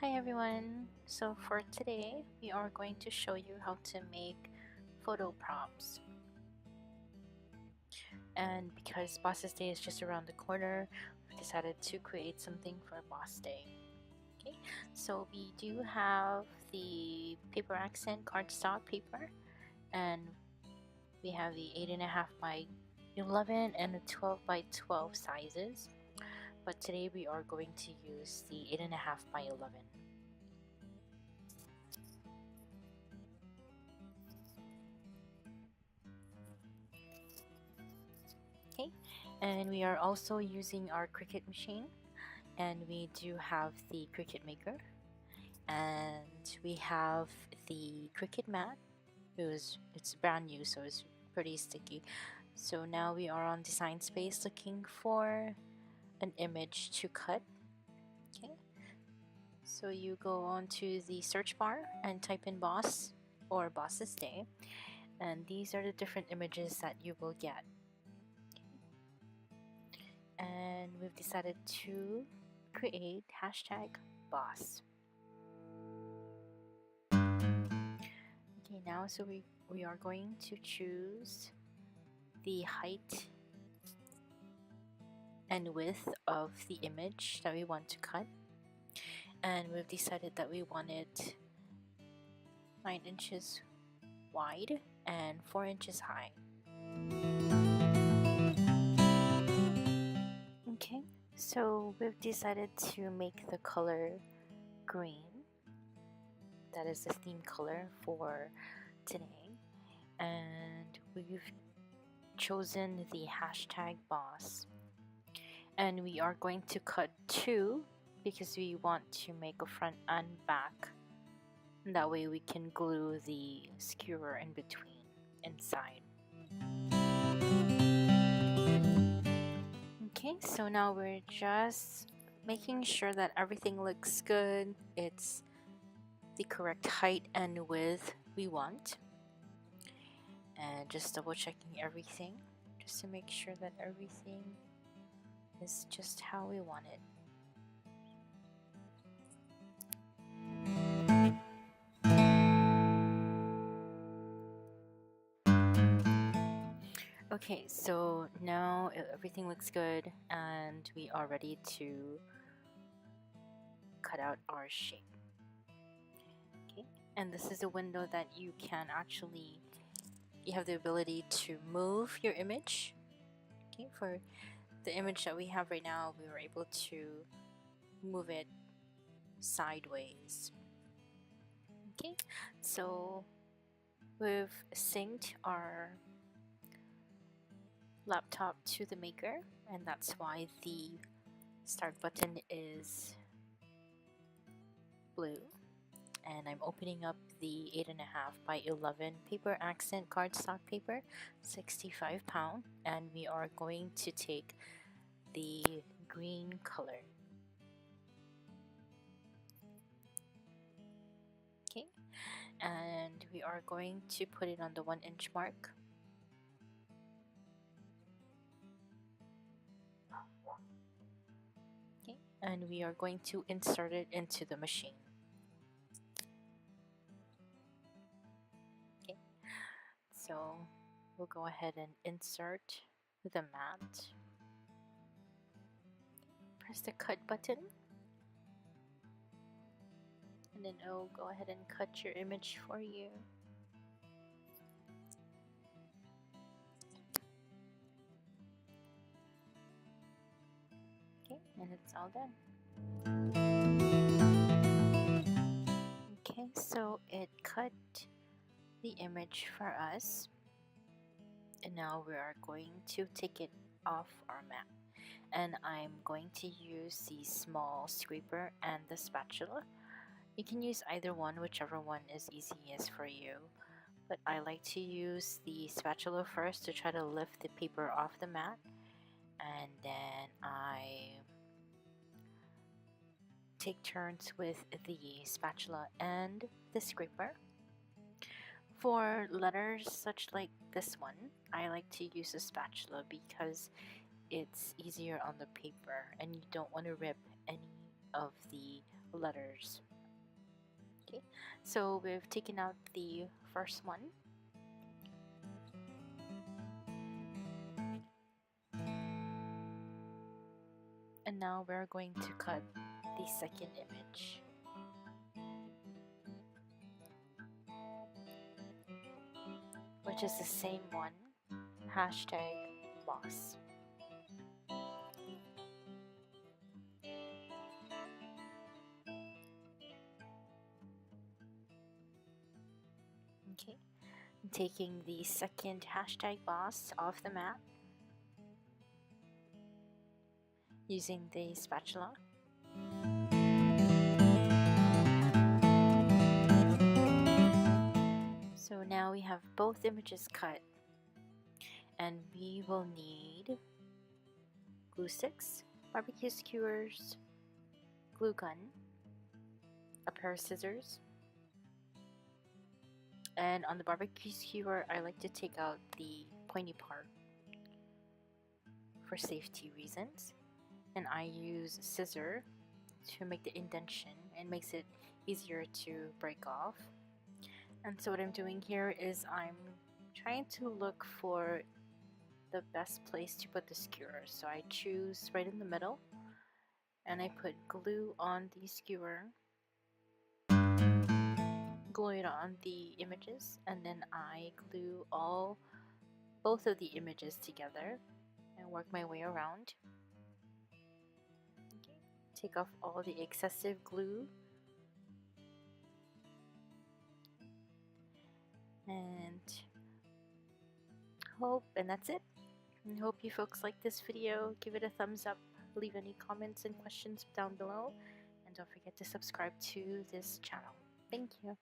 Hi everyone! So for today, we are going to show you how to make photo props. And because Boss's Day is just around the corner, we decided to create something for Boss Day. Okay, so we do have the paper accent cardstock paper, and we have the 8.5 by 11 and the 12 by 12 sizes. But today we are going to use the 8.5 by 11. Okay, and we are also using our Cricut machine, and we do have the cricutmaker, and we have the Cricut mat. It's brand new, so it's pretty sticky. So now we are on Design Space looking for an image to cut. Okay, so you go on to the search bar and type in boss or Boss's Day, and these are the different images that you will get. And we've decided to create #boss. Okay, now so we are going to choose the height and width of the image that we want to cut, and we've decided that we want it 9 inches wide and 4 inches high. Okay, so we've decided to make the color green. That is the theme color for today, and we've chosen the #boss, and we are going to cut 2 because we want to make a front and back. That way we can glue the skewer in between inside. Okay, so now we're just making sure that everything looks good. It's the correct height and width we want, and just double checking everything just to make sure that everything is just how we want it. Okay, so now everything looks good and we are ready to cut out our shape. Okay, and this is a window that you have the ability to move your image. Okay, for the image that we have right now, we were able to move it sideways. Okay, so we've synced our laptop to the maker, and that's why the start button is blue. And I'm opening up the 8.5 by 11 paper accent cardstock paper, 65 pound, and we are going to take the green color. Okay, and we are going to put it on the 1 inch mark. Okay, and we are going to insert it into the machine. Okay, so we'll go ahead and insert the mat. Press the cut button, and then it'll go ahead and cut your image for you. Okay, and it's all done. Okay, so it cut the image for us, and now we are going to take it off our mat, and I'm going to use the small scraper and the spatula. You can use either one, whichever one is easiest for you, but I like to use the spatula first to try to lift the paper off the mat, and then I take turns with the spatula and the scraper. For letters such like this one, I like to use a spatula because it's easier on the paper and you don't want to rip any of the letters. Okay, so we've taken out the first one. And now we're going to cut the second image. Which is the same one, hashtag boss. Okay, I'm taking the second hashtag boss off the mat using the spatula. So now we have both images cut, and we will need glue sticks, barbecue skewers, glue gun, a pair of scissors, and on the barbecue skewer I like to take out the pointy part for safety reasons, and I use scissor to make the indentation and makes it easier to break off. And so what I'm doing here is I'm trying to look for the best place to put the skewer. So I choose right in the middle and I put glue on the skewer, glue it on the images, and then I glue both of the images together and work my way around. Okay. Take off all the excessive glue and that's it. I hope you folks like this video. Give it a thumbs up, leave any comments and questions down below, and don't forget to subscribe to this channel. Thank you.